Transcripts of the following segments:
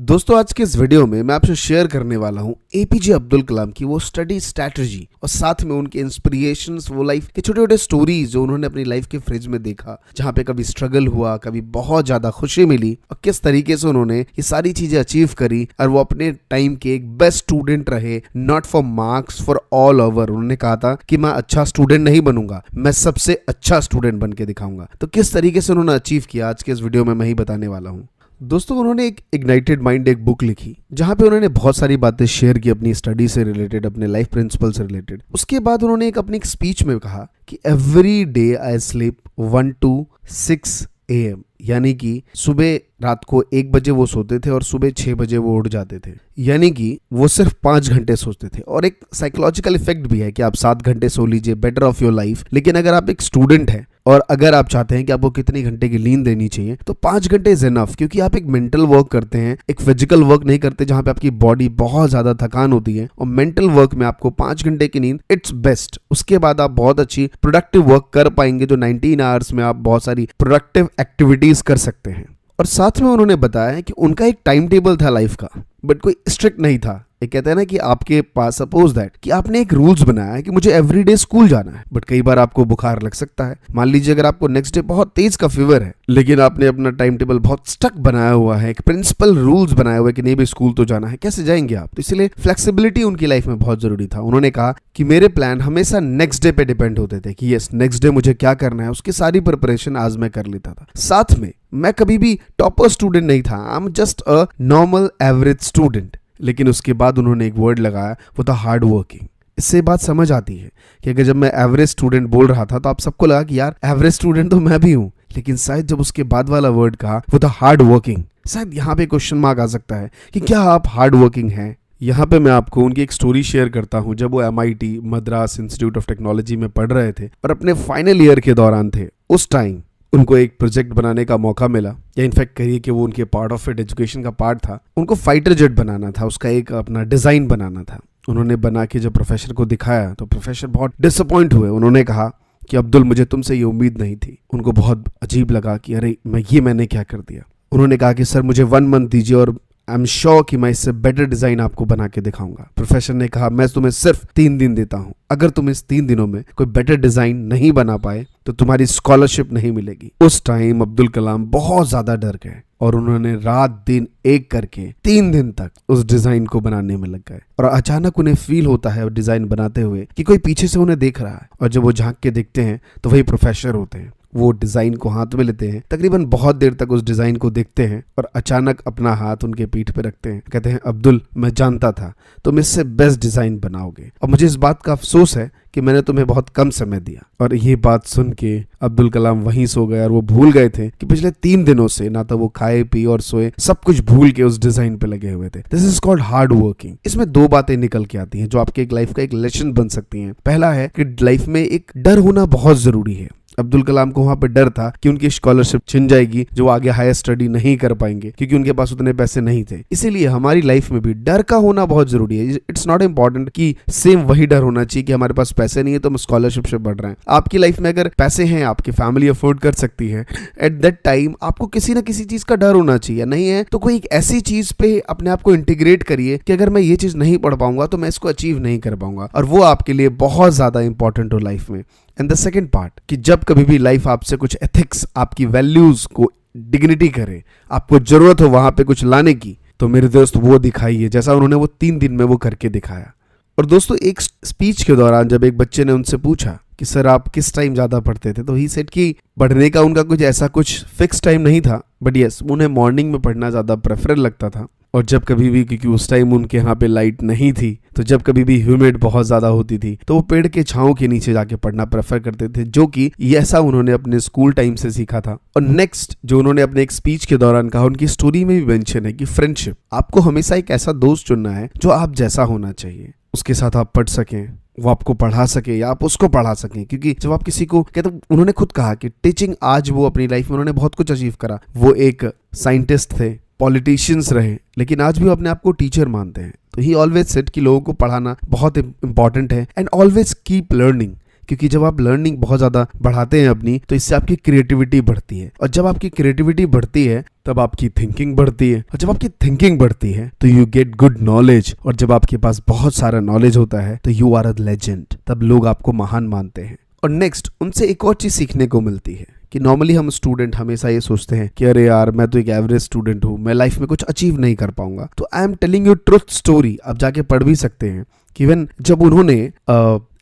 दोस्तों आज के इस वीडियो में मैं आपसे शेयर करने वाला हूं एपीजे अब्दुल कलाम की वो स्टडी स्ट्रैटेजी और साथ में उनके इंस्पिरेशंस, वो लाइफ के छोटे छोटे स्टोरीज जो उन्होंने अपनी लाइफ के फ्रिज में देखा, जहां पे कभी स्ट्रगल हुआ, कभी बहुत ज्यादा खुशी मिली और किस तरीके से उन्होंने ये सारी चीजें अचीव करी और वो अपने टाइम के एक बेस्ट स्टूडेंट रहे, not for marks, for all over. उन्होंने कहा था कि मैं अच्छा स्टूडेंट नहीं बनूंगा, मैं सबसे अच्छा स्टूडेंट बन के दिखाऊंगा। तो किस तरीके से उन्होंने अचीव किया आज के इस वीडियो में मैं ही बताने वाला हूँ। दोस्तों उन्होंने एक इग्नाइटेड माइंड एक बुक लिखी जहां पे उन्होंने बहुत सारी बातें शेयर की अपनी स्टडी से रिलेटेड, अपने लाइफ प्रिंसिपल से रिलेटेड। उसके बाद उन्होंने अपनी एक स्पीच में कहा कि every day I sleep 1 to 6 AM, यानी कि सुबह रात को 1 बजे वो सोते थे और सुबह 6 बजे वो उठ जाते थे, यानी कि वो सिर्फ 5 घंटे सोते थे। और एक साइकोलॉजिकल इफेक्ट भी है कि आप 7 घंटे सो लीजिए, बेटर ऑफ योर लाइफ। लेकिन अगर आप एक स्टूडेंट हैं और अगर आप चाहते हैं कि आपको कितनी घंटे की नींद देनी चाहिए, तो 5 घंटे इज इनफ, क्योंकि आप एक मेंटल वर्क करते हैं, एक फिजिकल वर्क नहीं करते जहां पे आपकी बॉडी बहुत ज्यादा थकान होती है। और मेंटल वर्क में आपको 5 घंटे की नींद इट्स बेस्ट। उसके बाद आप बहुत अच्छी प्रोडक्टिव वर्क कर पाएंगे, जो 19 आवर्स में आप बहुत सारी प्रोडक्टिव एक्टिविटीज कर सकते हैं। और साथ में उन्होंने बताया कि उनका एक टाइम टेबल था लाइफ का, बट कोई स्ट्रिक्ट नहीं था। ये कहते हैं ना कि आपके पास सपोज दैट कि आपने एक रूल्स बनाया है कि मुझे एवरीडे स्कूल जाना है, बट कई बार आपको बुखार लग सकता है। मान लीजिए अगर आपको नेक्स्ट डे बहुत तेज का फीवर है, लेकिन आपने अपना टाइम टेबल बहुत स्टक बनाया हुआ है, एक प्रिंसिपल रूल्स बनाया हुआ है कि नहीं भाई स्कूल तो जाना है, कैसे जाएंगे आप? तो इसलिए फ्लेक्सिबिलिटी उनकी लाइफ में बहुत जरूरी था। उन्होंने कहा कि मेरे प्लान हमेशा नेक्स्ट डे पे डिपेंड होते थे कि यस नेक्स्ट डे मुझे क्या करना है, उसकी सारी प्रिपरेशन आज मैं कर लेता था। साथ में मैं कभी भी टॉपर स्टूडेंट नहीं था, I am just a normal average student. लेकिन उसके बाद उन्होंने एक वर्ड लगाया, वो था हार्ड वर्किंग। इससे बात समझ आती है कि अगर जब मैं एवरेज स्टूडेंट बोल रहा था तो आप सबको लगा कि यार एवरेज स्टूडेंट तो मैं भी हूं, लेकिन शायद जब उसके बाद वाला वर्ड कहा वो था हार्ड वर्किंग, शायद यहाँ पे क्वेश्चन मार्क आ सकता है कि क्या आप हार्ड वर्किंग हैं। यहाँ पे मैं आपको उनकी एक स्टोरी शेयर करता हूँ। जब वो MIT Madras institute of technology में पढ़ रहे थे और अपने फाइनल ईयर के दौरान थे, उस टाइम उनको एक प्रोजेक्ट बनाने का मौका मिला, या इनफैक्ट कहिए कि वो उनके पार्ट ऑफ इट एजुकेशन का पार्ट था। उनको फाइटर जेट बनाना था, उसका एक अपना डिजाइन बनाना था। उन्होंने बना के जब प्रोफेसर को दिखाया तो प्रोफेसर बहुत डिसअपॉइंट हुए। उन्होंने कहा कि अब्दुल मुझे तुमसे ये उम्मीद नहीं थी। उनको बहुत अजीब लगा कि अरे मैंने क्या कर दिया। उन्होंने कहा कि सर मुझे 1 मंथ दीजिए और आई एम श्योर कि मैं इससे बेटर डिजाइन आपको बना के दिखाऊंगा। प्रोफेसर ने कहा मैं तुम्हें सिर्फ 3 दिन देता हूं, अगर तुम इस 3 दिनों में कोई बेटर डिजाइन नहीं बना पाए तो तुम्हारी स्कॉलरशिप नहीं मिलेगी। उस टाइम अब्दुल कलाम बहुत ज्यादा डर गए और उन्होंने रात दिन एक करके 3 दिन तक उस डिजाइन को बनाने में लग गए। और अचानक उन्हें फील होता है डिजाइन बनाते हुए कि कोई पीछे से उन्हें देख रहा है, और जब वो झांक के देखते हैं तो वही प्रोफेसर होते हैं। वो डिजाइन को हाथ में लेते हैं, तकरीबन बहुत देर तक उस डिजाइन को देखते हैं और अचानक अपना हाथ उनके पीठ पे रखते हैं। कहते हैं अब्दुल मैं जानता था तुम इससे बेस्ट डिजाइन बनाओगे, और मुझे इस बात का अफसोस है कि मैंने तुम्हें बहुत कम समय दिया। और ये बात सुन के अब्दुल कलाम वहीं सो गए और वो भूल गए थे कि पिछले 3 दिनों से ना तो वो खाए पी और सोए, सब कुछ भूल के उस डिजाइन पे लगे हुए थे। This is called hard working. इसमें 2 बातें निकल के आती हैं जो आपके एक लाइफ का एक लेसन बन सकती हैं। पहला है कि लाइफ में एक डर होना बहुत जरूरी है। अब्दुल कलाम को वहां पे डर था कि उनकी स्कॉलरशिप छिन जाएगी, जो आगे हायर स्टडी नहीं कर पाएंगे क्योंकि उनके पास उतने पैसे नहीं थे। इसीलिए हमारी लाइफ में भी डर का होना बहुत जरूरी है। इट्स नॉट इंपॉर्टेंट कि सेम वही डर होना चाहिए कि हमारे पास पैसे नहीं है तो हम स्कॉलरशिप से बढ़ रहे हैं। आपकी लाइफ में अगर पैसे हैं, आपकी फैमिली अफोर्ड कर सकती है, एट दैट टाइम आपको किसी ना किसी चीज का डर होना चाहिए। नहीं है तो कोई एक ऐसी चीज पे अपने आप को इंटीग्रेट करिए कि अगर मैं ये चीज नहीं पढ़ पाऊंगा तो मैं इसको अचीव नहीं कर पाऊंगा, और वो आपके लिए बहुत ज्यादा इंपॉर्टेंट हो लाइफ में। एंड द सेकेंड पार्ट कि जब कभी भी लाइफ आपसे कुछ एथिक्स, आपकी वैल्यूज को डिग्निटी करे, आपको जरूरत हो वहां पे कुछ लाने की, तो मेरे दोस्त वो दिखाइए जैसा उन्होंने वो 3 दिन में वो करके दिखाया। और दोस्तों एक स्पीच के दौरान जब एक बच्चे ने उनसे पूछा कि सर आप किस टाइम ज्यादा पढ़ते थे, तो ही सेड कि पढ़ने का उनका कुछ ऐसा कुछ फिक्स टाइम नहीं था, बट यस उन्हें मॉर्निंग में पढ़ना ज्यादा प्रेफर लगता था। और जब कभी भी, क्योंकि उस टाइम उनके यहाँ पे लाइट नहीं थी, तो जब कभी भी ह्यूमिड बहुत ज्यादा होती थी तो वो पेड़ के छांव के नीचे जाके पढ़ना प्रेफर करते थे, जो कि ऐसा उन्होंने अपने स्कूल टाइम से सीखा था। और नेक्स्ट जो उन्होंने अपने एक स्पीच के दौरान कहा, उनकी स्टोरी में भी मेंशन है कि फ्रेंडशिप, आपको हमेशा एक ऐसा दोस्त चुनना है जो आप जैसा होना चाहिए, उसके साथ आप पढ़ सकें, वो आपको पढ़ा सके या आप उसको पढ़ा सकें। क्योंकि जब आप किसी को कहते, उन्होंने खुद कहा कि टीचिंग, आज वो अपनी लाइफ में उन्होंने बहुत कुछ अचीव करा। वो एक साइंटिस्ट थे, पॉलिटिशियंस रहे, लेकिन आज भी अपने आप को टीचर मानते हैं। तो ही ऑलवेज सेड कि लोगों को पढ़ाना बहुत इंपॉर्टेंट है, एंड ऑलवेज कीप लर्निंग। क्योंकि जब आप लर्निंग बहुत ज्यादा बढ़ाते हैं अपनी, तो इससे आपकी क्रिएटिविटी बढ़ती है, और जब आपकी क्रिएटिविटी बढ़ती है तब आपकी थिंकिंग बढ़ती है, और जब आपकी थिंकिंग बढ़ती है तो यू गेट गुड नॉलेज, और जब आपके पास बहुत सारा नॉलेज होता है तो यू आर अ लेजेंड, तब लोग आपको महान मानते हैं। और नेक्स्ट, उनसे एक और चीज सीखने को मिलती है कि नॉर्मली हम स्टूडेंट हमेशा ये सोचते हैं कि अरे यार मैं तो एक एवरेज स्टूडेंट हूँ, मैं लाइफ में कुछ अचीव नहीं कर पाऊंगा। तो I am telling you truth story, आप जाके पढ़ भी सकते हैं कि इवन जब उन्होंने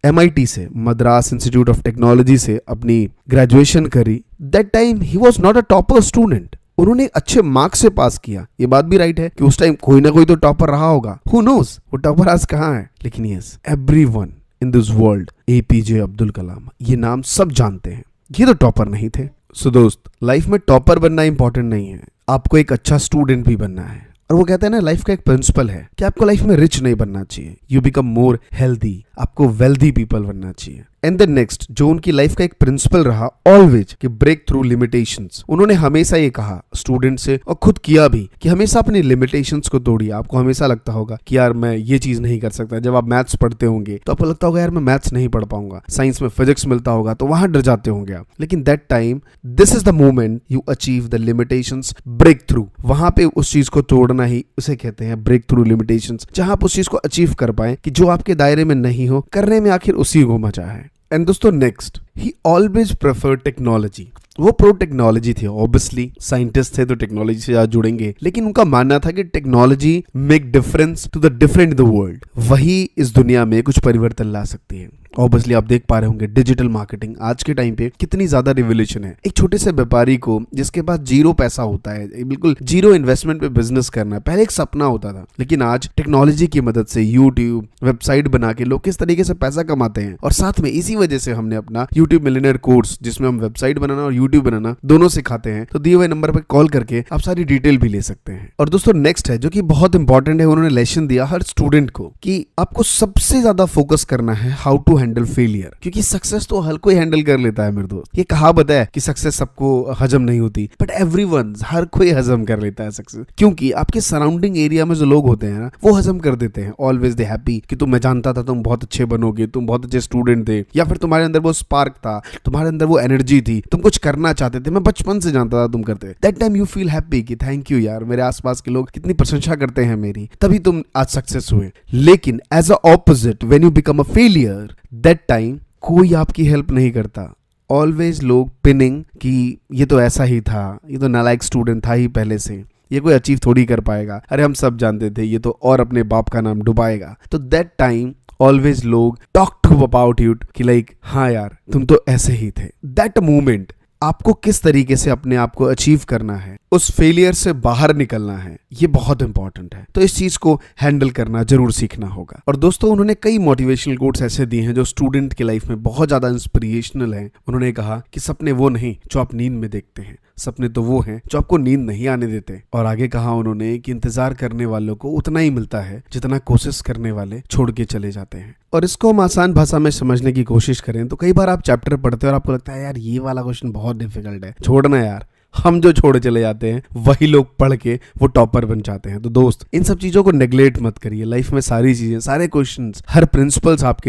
MIT से, मद्रास इंस्टीट्यूट ऑफ टेक्नोलॉजी से अपनी ग्रेजुएशन करी, that time he was not a topper student. उन्होंने अच्छे मार्क्स से पास किया। ये बात भी राइट है कि उस टाइम कोई ना कोई तो टॉपर रहा होगा, हु नोस वो टॉपर आज कहाँ है। लेकिन yes, everyone in this world, APJ Abdul Kalam, ये नाम सब जानते हैं, ये तो टॉपर नहीं थे। सो दोस्त, लाइफ में टॉपर बनना इंपॉर्टेंट नहीं है, आपको एक अच्छा स्टूडेंट भी बनना है। और वो कहते हैं ना, लाइफ का एक प्रिंसिपल है कि आपको लाइफ में रिच नहीं बनना चाहिए, यू बिकम मोर हेल्दी, आपको वेल्दी पीपल बनना चाहिए। एंड देन नेक्स्ट, जो उनकी लाइफ का एक प्रिंसिपल रहा ऑलवेज, कि ब्रेक थ्रू लिमिटेशंस। उन्होंने हमेशा ये कहा स्टूडेंट से, और खुद किया भी, कि हमेशा अपनी लिमिटेशंस को तोड़िए। आपको हमेशा लगता होगा कि यार मैं ये चीज नहीं कर सकता। जब आप मैथ्स पढ़ते होंगे तो आपको लगता होगा यार मैं मैथ्स नहीं पढ़ पाऊंगा। साइंस में फिजिक्स मिलता होगा तो वहां डर जाते होंगे आप। लेकिन that time, this is the moment you achieve the limitations, break through. वहां पे उस चीज को तोड़ना ही उसे कहते हैं ब्रेक थ्रू लिमिटेशंस, जहां आप उस चीज को अचीव कर पाए कि जो आपके दायरे में नहीं हो, करने में आखिर उसी को मजा है। एंड दोस्तों नेक्स्ट, ही ऑलवेज प्रेफर टेक्नोलॉजी। वो प्रो टेक्नोलॉजी थे, ऑब्वियसली साइंटिस्ट थे तो टेक्नोलॉजी से ज्यादा जुड़ेंगे, लेकिन उनका मानना था कि technology make difference to the different in the world, वही इस दुनिया में कुछ परिवर्तन ला सकती है। ऑब्वियसली आप देख पा रहे होंगे डिजिटल मार्केटिंग आज के टाइम पे कितनी ज्यादा रिवोल्यूशन है। एक छोटे से व्यापारी को, जिसके पास जीरो पैसा होता है, बिल्कुल जीरो इन्वेस्टमेंट पे बिजनेस करना है, पहले एक सपना होता था, लेकिन आज टेक्नोलॉजी की मदद से यूट्यूब, वेबसाइट बना के लोग किस तरीके से पैसा कमाते हैं। और साथ में इसी वजह से हमने अपना यूट्यूब मिलियनेयर कोर्स, जिसमें हम वेबसाइट बनाना और यूट्यूब बनाना दोनों सिखाते हैं, तो दिए हुए नंबर पर कॉल करके आप सारी डिटेल भी ले सकते हैं। और दोस्तों नेक्स्ट है जो कि बहुत इंपॉर्टेंट है, उन्होंने लेसन दिया हर स्टूडेंट को कि आपको सबसे ज्यादा फोकस करना है हाउ टू हैंडल फेलियर, क्योंकि सक्सेस तो हर कोई हैंडल कर लेता है मेरे दोस्त। ये कहावत है कि सक्सेस सबको हजम नहीं होती, बट एवरीवन, हर कोई हजम कर लेता है सक्सेस, क्योंकि आपके सराउंडिंग एरिया में जो लोग होते हैं ना, वो हजम कर देते हैं। ऑलवेज दे हैप्पी कि तुम, मैं जानता था तुम बहुत अच्छे बनोगे, तुम बहुत अच्छे स्टूडेंट थे, या फिर तुम्हारे अंदर वो स्पार्क था, तुम्हारे अंदर वो एनर्जी थी, तुम कुछ करना चाहते थे, मैं बचपन से जानता था तुम करते। That time you feel happy कि थैंक यू यार, मेरे आसपास के लोग कितनी प्रशंसा करते हैं मेरी, तभी तुम आज सक्सेस हुए। लेकिन as a opposite, when you become a failure, that time कोई आपकी हेल्प नहीं करता। ऑलवेज लोग पिनिंग कि ये तो ऐसा ही था, ये तो नालायक स्टूडेंट था ही पहले से, ये कोई अचीव थोड़ी कर पाएगा, अरे हम सब जानते थे, ये तो और अपने बाप का नाम डुबाएगा। तो दैट टाइम ऑलवेज लोग टॉक टू अबाउट यू कि लाइक हाँ यार तुम तो ऐसे ही थे। दैट मोमेंट आपको किस तरीके से अपने आप को अचीव करना है, उस फेलियर से बाहर निकलना है, ये बहुत इंपॉर्टेंट है। तो इस चीज को हैंडल करना जरूर सीखना होगा। और दोस्तों उन्होंने कई मोटिवेशनल कोट्स ऐसे दिए हैं जो स्टूडेंट की लाइफ में बहुत ज्यादा इंस्पिरेशनल हैं। उन्होंने कहा कि सपने वो नहीं जो आप नींद में देखते हैं, सपने तो वो हैं जो आपको नींद नहीं आने देते। और आगे कहा उन्होंने कि इंतजार करने वालों को उतना ही मिलता है जितना कोशिश करने वाले छोड़ के चले जाते हैं। और इसको हम आसान भाषा में समझने की कोशिश करें तो कई बार आप चैप्टर पढ़ते हैं और आपको लगता है यार ये वाला क्वेश्चन बहुत डिफिकल्ट है, छोड़ना यार। हम जो छोड़ चले जाते हैं वही लोग पढ़ के वो टॉपर बन जाते हैं। तो दोस्त इन सब चीजों को नेग्लेक्ट मत करिए। लाइफ में सारी चीजें, सारे क्वेश्चंस, हर प्रिंसिपल्स आपके लिए